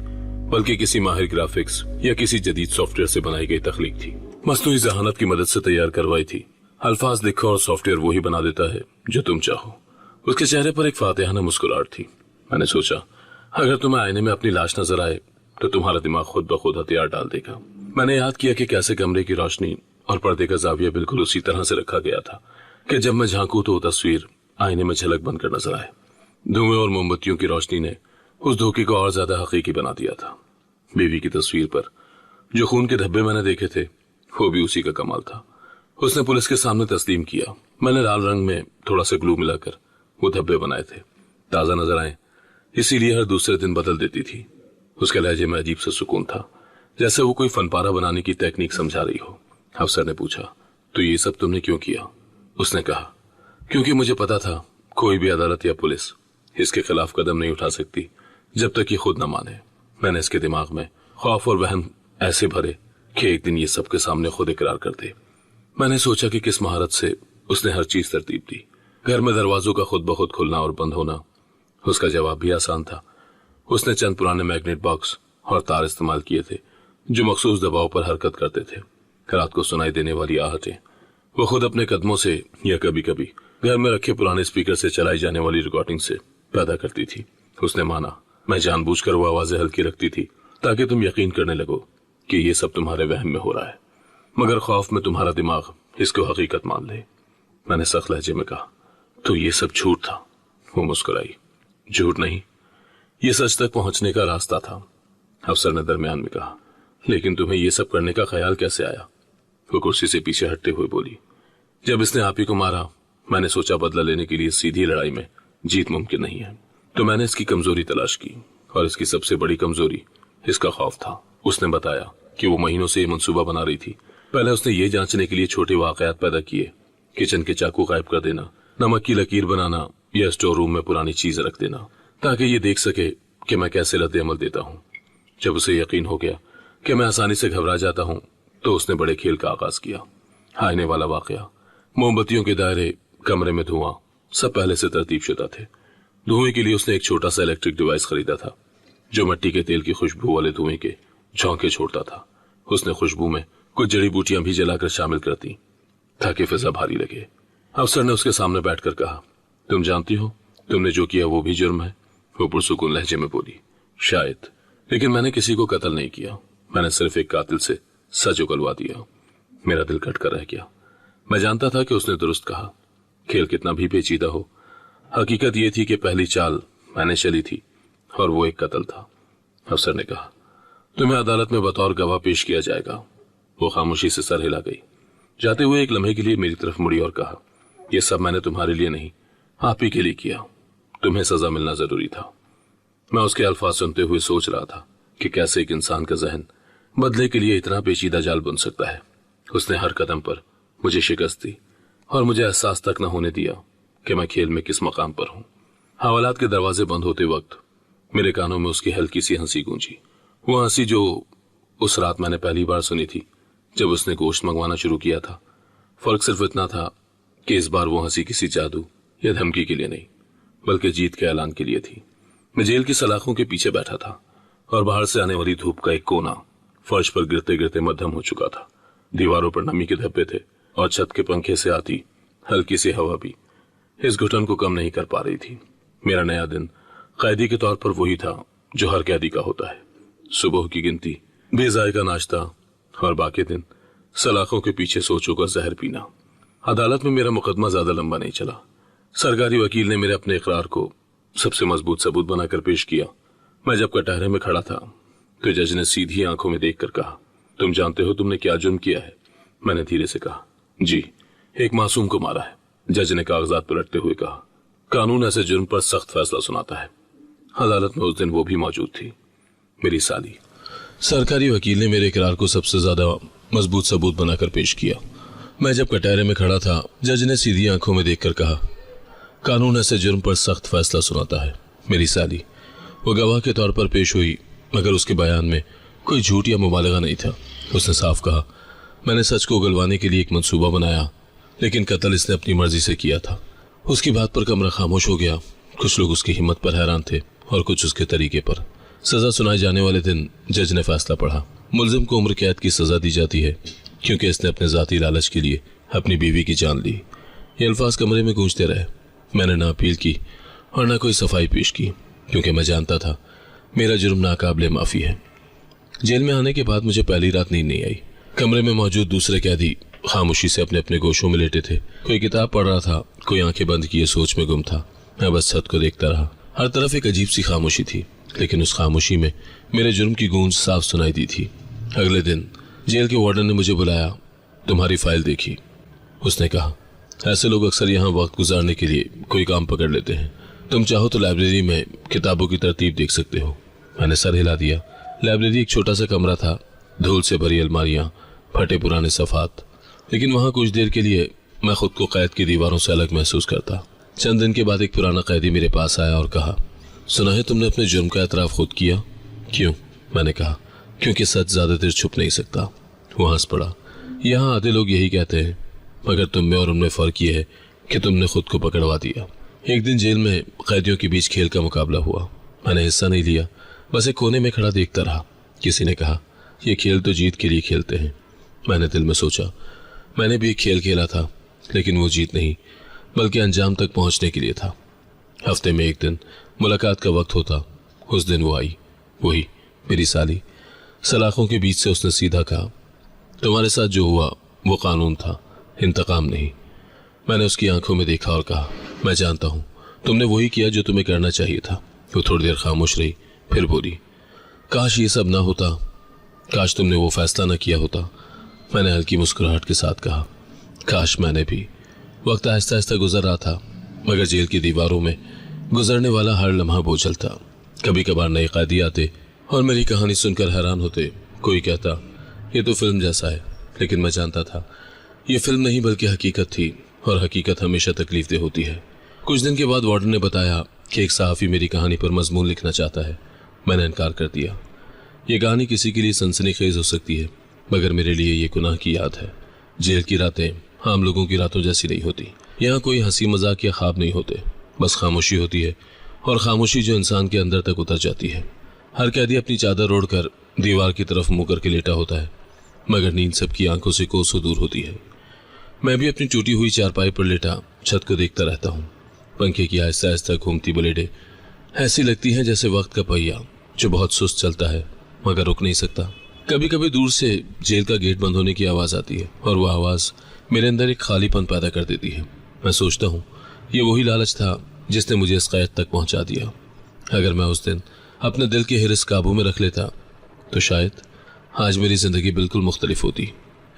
बल्कि किसी माहिर ग्राफिक्स या किसी जदीद सॉफ्टवेयर से बनाई गई तख्लीक थी। मसनूई ज़हानत की मदद से तैयार करवाई थी। अल्फाज लिखो और सॉफ्टवेयर वही बना देता है जो तुम चाहो। उसके चेहरे पर एक फातिहाना मुस्कुराहट थी। मैंने सोचा, अगर तुम्हें आईने में अपनी लाश नजर आए तो तुम्हारा दिमाग खुद ब खुद हथियार डाल देगा। मैंने याद किया कि कैसे कमरे की रोशनी और पर्दे का जाविया बिल्कुल उसी तरह से रखा गया था कि जब मैं झांकूं तो तस्वीर आईने में झलक बनकर नजर आए। धुएं और मोमबत्तियों की रोशनी ने उस धोखे को और ज्यादा हकीकी बना दिया था। बीवी की तस्वीर पर जो खून के धब्बे मैंने देखे थे, वो भी उसी का कमाल था। उसने पुलिस के सामने तस्लीम किया। मैंने लाल रंग में थोड़ा सा ग्लू मिलाकर वो धब्बे बनाए थे, ताजा नजर आए, इसीलिए हर दूसरे दिन बदल देती थी। उसके लहजे में अजीब सा सुकून था, जैसे वो कोई फनपारा बनाने की टेक्निक समझा रही हो। अफसर ने पूछा, तो ये सब तुमने क्यों किया? उसने कहा, क्योंकि मुझे पता था कोई भी अदालत या पुलिस इसके खिलाफ कदम नहीं उठा सकती जब तक ये खुद न माने। मैंने इसके दिमाग में खौफ और वहम ऐसे भरे कि एक दिन ये सबके सामने खुद इकरार कर दे। मैंने सोचा कि किस महारत से उसने हर चीज तरतीब दी। घर में दरवाजों का खुद ब खुद खुलना और बंद होना। उसका जवाब भी आसान था। उसने चंद पुराने मैग्नेट बॉक्स और तार इस्तेमाल किए थे जो मखसूस दबाव पर हरकत करते थे। रात को सुनाई देने वाली आहटें वो खुद अपने कदमों से या कभी कभी घर में रखे पुराने स्पीकर से चलाई जाने वाली रिकॉर्डिंग से पैदा करती थी। उसने माना मैं जानबूझकर वो आवाजें हल्की रखती थी ताकि तुम यकीन करने लगो कि ये सब तुम्हारे वहम में हो रहा है, मगर खौफ में तुम्हारा दिमाग इसको हकीकत मान ले। मैंने सख्त लहजे में कहा, तो ये सब झूठ था? वो मुस्कुराई, झूठ नहीं, ये सच तक पहुंचने का रास्ता था। अफसर ने दरमियान में कहा, लेकिन तुम्हें ये सब करने का ख्याल कैसे आया? वो कुर्सी से पीछे हटते हुए बोली, जब इसने आप ही को मारा मैंने सोचा बदला लेने के लिए सीधी लड़ाई में जीत मुमकिन नहीं है, तो मैंने इसकी कमजोरी तलाश की और इसकी सबसे बड़ी कमजोरी इसका खौफ था। उसने बताया कि वो महीनों से ये मंसूबा बना रही थी। पहले उसने ये जांचने के लिए छोटे वाकयात पैदा किए, किचन के चाकू गायब कर देना, नमक की लकीर बनाना या स्टोर रूम में पुरानी चीज रख देना, ताकि ये देख सके कि मैं कैसे रद्द अमल देता हूँ। जब उसे यकीन हो गया कि मैं आसानी से घबरा जाता हूँ तो उसने बड़े खेल का आगाज किया। आईने वाला वाकया, मोमबत्तियों के दायरे, कमरे में धुआं, सब पहले से तरतीब शुदा थे। धुएं के लिए उसने एक छोटा सा इलेक्ट्रिक डिवाइस खरीदा था जो मिट्टी के तेल की खुशबू वाले धुएं के झोंके छोड़ता था। उसने खुशबू में कुछ जड़ी बूटियां भी जलाकर शामिल कर दी ताकि फिजा भारी लगे। अफसर ने उसके सामने बैठकर कहा, तुम जानती हो तुमने जो किया वो भी जुर्म है? वो पुरसुकून लहजे में बोली, शायद, लेकिन मैंने किसी को कत्ल नहीं किया। मैंने सिर्फ एक कातिल से सच उगलवा दिया। मेरा दिल कटकर रह गया। मैं जानता था कि उसने दुरुस्त कहा, खेल कितना भी पेचीदा हो, हकीकत ये थी कि पहली चाल मैंने चली थी और वो एक कत्ल था। अफसर ने कहा, तुम्हें अदालत में बतौर गवाह पेश किया जाएगा। वो खामोशी से सर हिला गई। जाते हुए एक लम्हे के लिए मेरी तरफ मुड़ी और कहा, यह सब मैंने तुम्हारे लिए नहीं, आप ही के लिए किया। तुम्हें सजा मिलना जरूरी था। मैं उसके अल्फाज सुनते हुए सोच रहा था कि कैसे एक इंसान का जहन बदले के लिए इतना पेचीदा जाल बुन सकता है। उसने हर कदम पर मुझे शिकस्त दी और मुझे एहसास तक न होने दिया कि मैं खेल में किस मकाम पर हूं। हवालात के दरवाजे बंद होते वक्त मेरे कानों में उसकी हल्की सी हंसी गूंजी। वो हंसी जो उस रात मैंने पहली बार सुनी थी जब उसने गोश्त मंगवाना शुरू किया था। फर्क सिर्फ इतना था कि इस बार वो हंसी किसी जादू या धमकी के लिए नहीं बल्कि जीत के ऐलान के लिए थी। मैं जेल की सलाखों के पीछे बैठा था और बाहर से आने वाली धूप का एक कोना फर्श पर गिरते गिरते मध्यम हो चुका था। दीवारों पर नमी के धब्बे थे और छत के पंखे से आती हल्की सी हवा भी इस घुटन को कम नहीं कर पा रही थी। मेरा नया दिन कैदी के तौर पर वही था जो हर कैदी का होता है। सुबह की गिनती, बेजायका नाश्ता और बाकी दिन सलाखों के पीछे सोचों का जहर पीना। अदालत में मेरा मुकदमा ज्यादा लंबा नहीं चला। सरकारी वकील ने मेरे अपने इकरार को सबसे मजबूत सबूत बनाकर पेश किया। मैं जब कटहरे में खड़ा था तो जज ने सीधी आंखों में देखकर कहा, तुम जानते हो तुमने क्या जुर्म किया है? मैंने धीरे से कहा, जी, एक मासूम को मारा है। जज ने कागजात पलटते हुए कहा, कानून ऐसे जुर्म पर सख्त फैसला सुनाता है। अदालत में उस दिन वो भी मौजूद थी, मेरी साली। सरकारी वकील ने मेरे इकरार को सबसे ज्यादा मजबूत सबूत बनाकर पेश किया। मैं जब कटहरे में खड़ा था, जज ने सीधी आंखों में देखकर कहा, कानून ऐसे जुर्म पर सख्त फैसला सुनाता है, मेरी साली। वो गवाह के तौर पर पेश हुई मगर उसके बयान में कोई झूठ या मुबालगा नहीं था। उसने साफ कहा, मैंने सच को उगलवाने के लिए एक मंसूबा बनाया लेकिन कत्ल इसने अपनी मर्जी से किया था। उसकी बात पर कमरा खामोश हो गया। कुछ लोग उसकी हिम्मत पर हैरान थे और कुछ उसके तरीके पर। सजा सुनाए जाने वाले दिन जज ने फैसला पढ़ा। मुलजिम को उम्र कैद की सजा दी जाती है क्योंकि इसने अपने जाती लालच के लिए अपनी बीवी की जान ली। ये अल्फाज कमरे में गूंजते रहे। मैंने ना अपील की और ना कोई सफाई पेश की क्योंकि मैं जानता था मेरा जुर्म नाकाबिले माफी है। जेल में आने के बाद मुझे पहली रात नींद नहीं आई। कमरे में मौजूद दूसरे कैदी खामोशी से अपने अपने गोशों में लेटे थे। कोई किताब पढ़ रहा था, कोई आंखें बंद किए सोच में गुम था। मैं बस छत को देखता रहा। हर तरफ एक अजीब सी खामोशी थी लेकिन उस खामोशी में मेरे जुर्म की गूंज साफ सुनाई दी थी। अगले दिन जेल के वार्डन ने मुझे बुलाया। तुम्हारी फाइल देखी, उसने कहा। ऐसे लोग अक्सर यहाँ वक्त गुजारने के लिए कोई काम पकड़ लेते हैं। तुम चाहो तो लाइब्रेरी में किताबों की तरतीब देख सकते हो। मैंने सर हिला दिया। लाइब्रेरी एक छोटा सा कमरा था, धूल से भरी अलमारियां, फटे पुराने सफ़ात, लेकिन वहां कुछ देर के लिए मैं खुद को कैद की दीवारों से अलग महसूस करता। चंद दिन के बाद एक पुराना कैदी मेरे पास आया और कहा, सुना है तुमने अपने जुर्म का एतराफ खुद किया? क्यों? मैंने कहा, क्योंकि सच ज्यादा देर छुप नहीं सकता। वो हंस पड़ा। यहाँ आधे लोग यही कहते हैं मगर तुम में और उनमें फर्क ये है कि तुमने खुद को पकड़वा दिया। एक दिन जेल में कैदियों के बीच खेल का मुकाबला हुआ। मैंने हिस्सा नहीं लिया, बस एक कोने में खड़ा देखता रहा। किसी ने कहा, ये खेल तो जीत के लिए खेलते हैं। मैंने दिल में सोचा, मैंने भी एक खेल खेला था लेकिन वो जीत नहीं बल्कि अंजाम तक पहुंचने के लिए था। हफ्ते में एक दिन मुलाकात का वक्त होता। उस दिन वो आई, वही मेरी साली। सलाखों के बीच से उसने सीधा कहा, तुम्हारे साथ जो हुआ वो कानून था, इंतकाम नहीं। मैंने उसकी आंखों में देखा और कहा, मैं जानता हूं तुमने वही किया जो तुम्हें करना चाहिए था। वो थोड़ी देर खामोश रही, फिर बोली, काश ये सब ना होता, काश तुमने वो फैसला ना किया होता। मैंने हल्की मुस्कुराहट के साथ कहा, काश मैंने भी। वक्त आहिस्ता आहिस्ता गुजर रहा था मगर जेल की दीवारों में गुजरने वाला हर लम्हा बोझल था। कभी कभार नए कैदी आते और मेरी कहानी सुनकर हैरान होते। कोई कहता, ये तो फिल्म जैसा है, लेकिन मैं जानता था ये फिल्म नहीं बल्कि हकीकत थी और हकीकत हमेशा तकलीफदेह होती है। कुछ दिन के बाद वार्डन ने बताया कि एक सहाफ़ी मेरी कहानी पर मजमून लिखना चाहता है। मैंने इनकार कर दिया। ये कहानी किसी के लिए सनसनीखेज हो सकती है मगर मेरे लिए ये गुनाह की याद है। जेल की रातें आम लोगों की रातों जैसी नहीं होती। यहाँ कोई हंसी मजाक या ख्वाब नहीं होते, बस खामोशी होती है और खामोशी जो इंसान के अंदर तक उतर जाती है। हर कैदी अपनी चादर ओढ़कर दीवार की तरफ मुंह करके लेटा होता है मगर नींद सबकी आंखों से कोसों दूर होती है। मैं भी अपनी टूटी हुई चारपाई पर लेटा छत को देखता रहता हूँ। पंखे की आहिस्ता आहिस्ता घूमती ब्लेडें ऐसी लगती हैं जैसे वक्त का पहिया जो बहुत सुस्त चलता है मगर रुक नहीं सकता। कभी कभी दूर से जेल का गेट बंद होने की आवाज़ आती है और वह आवाज़ मेरे अंदर एक खालीपन पैदा कर देती है। मैं सोचता हूँ ये वही लालच था जिसने मुझे इस कैद तक पहुँचा दिया। अगर मैं उस दिन अपने दिल के हिर्स काबू में रख लेता तो शायद आज मेरी ज़िंदगी बिल्कुल मुख्तलिफ होती।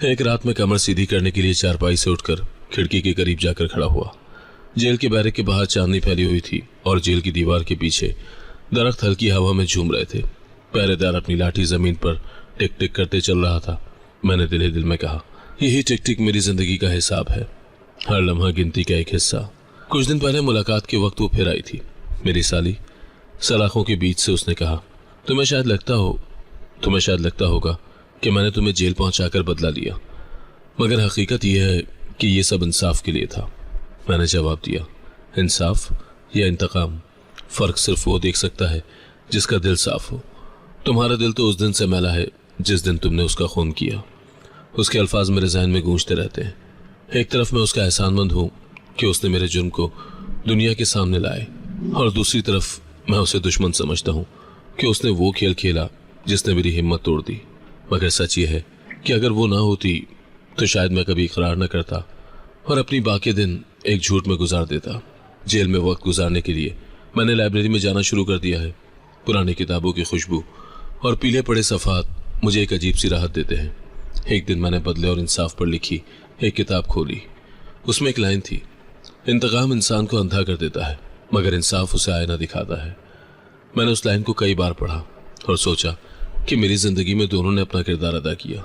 एक रात में कमर सीधी करने के लिए चारपाई से उठकर खिड़की के करीब जाकर खड़ा हुआ। जेल के बैरक के बाहर चांदनी फैली हुई थी और जेल की दीवार के पीछे दरख्त हल्की हवा में झूम रहे थे। पहरेदार अपनी लाठी जमीन पर टिक टिक करते चल रहा था। मैंने दिल ही दिल में कहा, यही टिक टिक मेरी जिंदगी का हिसाब है, हर लम्हा गिनती का एक हिस्सा। कुछ दिन पहले मुलाकात के वक्त वो फिर आई थी, मेरी साली। सलाखों के बीच से उसने कहा, तुम्हें शायद लगता होगा कि मैंने तुम्हें जेल पहुंचाकर बदला लिया, मगर हकीकत यह है कि यह सब इंसाफ के लिए था। मैंने जवाब दिया, इंसाफ या इंतकाम, फर्क सिर्फ वो देख सकता है जिसका दिल साफ हो। तुम्हारा दिल तो उस दिन से मैला है जिस दिन तुमने उसका खून किया। उसके अल्फाज मेरे जहन में गूंजते रहते हैं। एक तरफ मैं उसका एहसानमंद हूं कि उसने मेरे जुर्म को दुनिया के सामने लाए, और दूसरी तरफ मैं उसे दुश्मन समझता हूं कि उसने वो खेल खेला जिसने मेरी हिम्मत तोड़ दी। मगर सच ये है कि अगर वो ना होती तो शायद मैं कभी इकरार न करता और अपनी बाकी दिन एक झूठ में गुजार देता। जेल में वक्त गुजारने के लिए मैंने लाइब्रेरी में जाना शुरू कर दिया है। पुरानी किताबों की खुशबू और पीले पड़े सफ़ात मुझे एक अजीब सी राहत देते हैं। एक दिन मैंने बदले और इंसाफ पर लिखी एक किताब खोली। उसमें एक लाइन थी, इंतकाम इंसान को अंधा कर देता है मगर इंसाफ उसे आईना दिखाता है। मैंने उस लाइन को कई बार पढ़ा और सोचा कि मेरी जिंदगी में दोनों ने अपना किरदार अदा किया।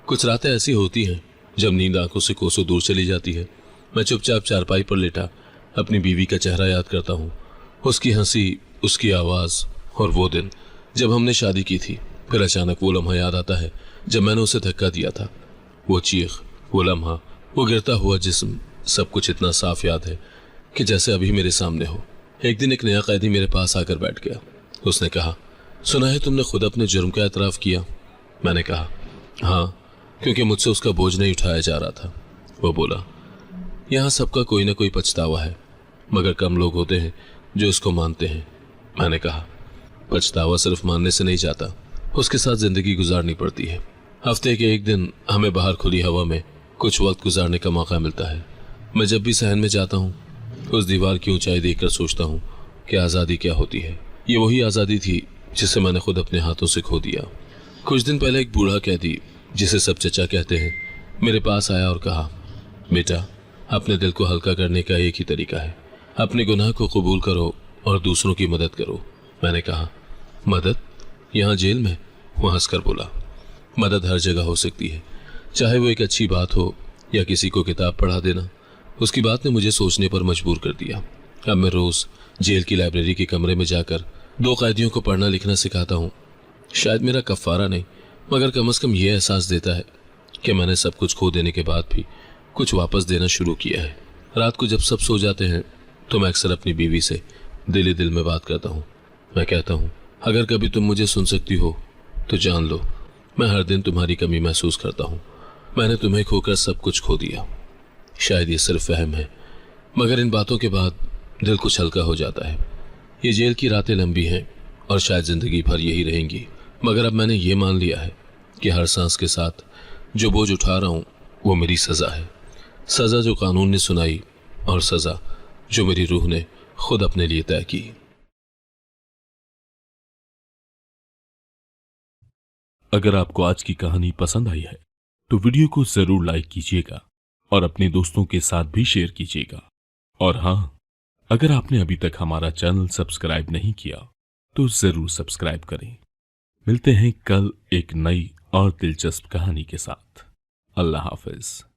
कुछ रातें ऐसी होती हैं जब नींद आंखों से कोसों दूर चली जाती है। मैं चुपचाप चारपाई पर लेटा अपनी बीवी का चेहरा याद करता हूँ, उसकी हंसी, उसकी आवाज़, और वो दिन जब हमने शादी की थी। फिर अचानक वो लम्हा याद आता है जब मैंने उसे धक्का दिया था। वो चीख, वो लम्हा, वो गिरता हुआ जिस्म, सब कुछ इतना साफ याद है कि जैसे अभी मेरे सामने हो। एक दिन एक नया कैदी मेरे पास आकर बैठ गया। उसने कहा, सुना है तुमने खुद अपने जुर्म का एतराफ़ किया? मैंने कहा, हाँ, क्योंकि मुझसे उसका बोझ नहीं उठाया जा रहा था। वो बोला, यहाँ सबका कोई ना कोई पछतावा है, मगर कम लोग होते हैं जो इसको मानते हैं। मैंने कहा, पछतावा सिर्फ मानने से नहीं जाता, उसके साथ जिंदगी गुजारनी पड़ती है। हफ्ते के एक दिन हमें बाहर खुली हवा में कुछ वक्त गुजारने का मौका मिलता है। मैं जब भी सहन में जाता हूँ उस दीवार की ऊंचाई देखकर सोचता हूँ कि आज़ादी क्या होती है। ये वही आज़ादी थी जिसे मैंने खुद अपने हाथों से खो दिया। कुछ दिन पहले एक बूढ़ा कैदी, जिसे सब चचा कहते हैं, मेरे पास आया और कहा, बेटा, अपने दिल को हल्का करने का एक ही तरीका है, अपने गुनाह को कबूल करो और दूसरों की मदद करो। मैंने कहा, मदद? यहाँ जेल में? वो हंसकर बोला, मदद हर जगह हो सकती है, चाहे वो एक अच्छी बात हो या किसी को किताब पढ़ा देना। उसकी बात ने मुझे सोचने पर मजबूर कर दिया। अब मैं रोज जेल की लाइब्रेरी के कमरे में जाकर 2 कैदियों को पढ़ना लिखना सिखाता हूँ। शायद मेरा कफ़ारा नहीं, मगर कम से कम ये एहसास देता है कि मैंने सब कुछ खो देने के बाद भी कुछ वापस देना शुरू किया है। रात को जब सब सो जाते हैं तो मैं अक्सर अपनी बीवी से दिल ही दिल में बात करता हूँ। मैं कहता हूँ, अगर कभी तुम मुझे सुन सकती हो तो जान लो, मैं हर दिन तुम्हारी कमी महसूस करता हूँ। मैंने तुम्हें खोकर सब कुछ खो दिया। शायद ये सिर्फ वहम है, मगर इन बातों के बाद दिल कुछ हल्का हो जाता है। ये जेल की रातें लंबी हैं और शायद जिंदगी भर यही रहेंगी, मगर अब मैंने ये मान लिया है कि हर सांस के साथ जो बोझ उठा रहा हूँ वो मेरी सज़ा है। सज़ा जो कानून ने सुनाई और सज़ा जो मेरी रूह ने खुद अपने लिए तय की। अगर आपको आज की कहानी पसंद आई है तो वीडियो को जरूर लाइक कीजिएगा और अपने दोस्तों के साथ भी शेयर कीजिएगा। और हाँ, अगर आपने अभी तक हमारा चैनल सब्सक्राइब नहीं किया तो जरूर सब्सक्राइब करें। मिलते हैं कल एक नई और दिलचस्प कहानी के साथ। अल्लाह हाफिज।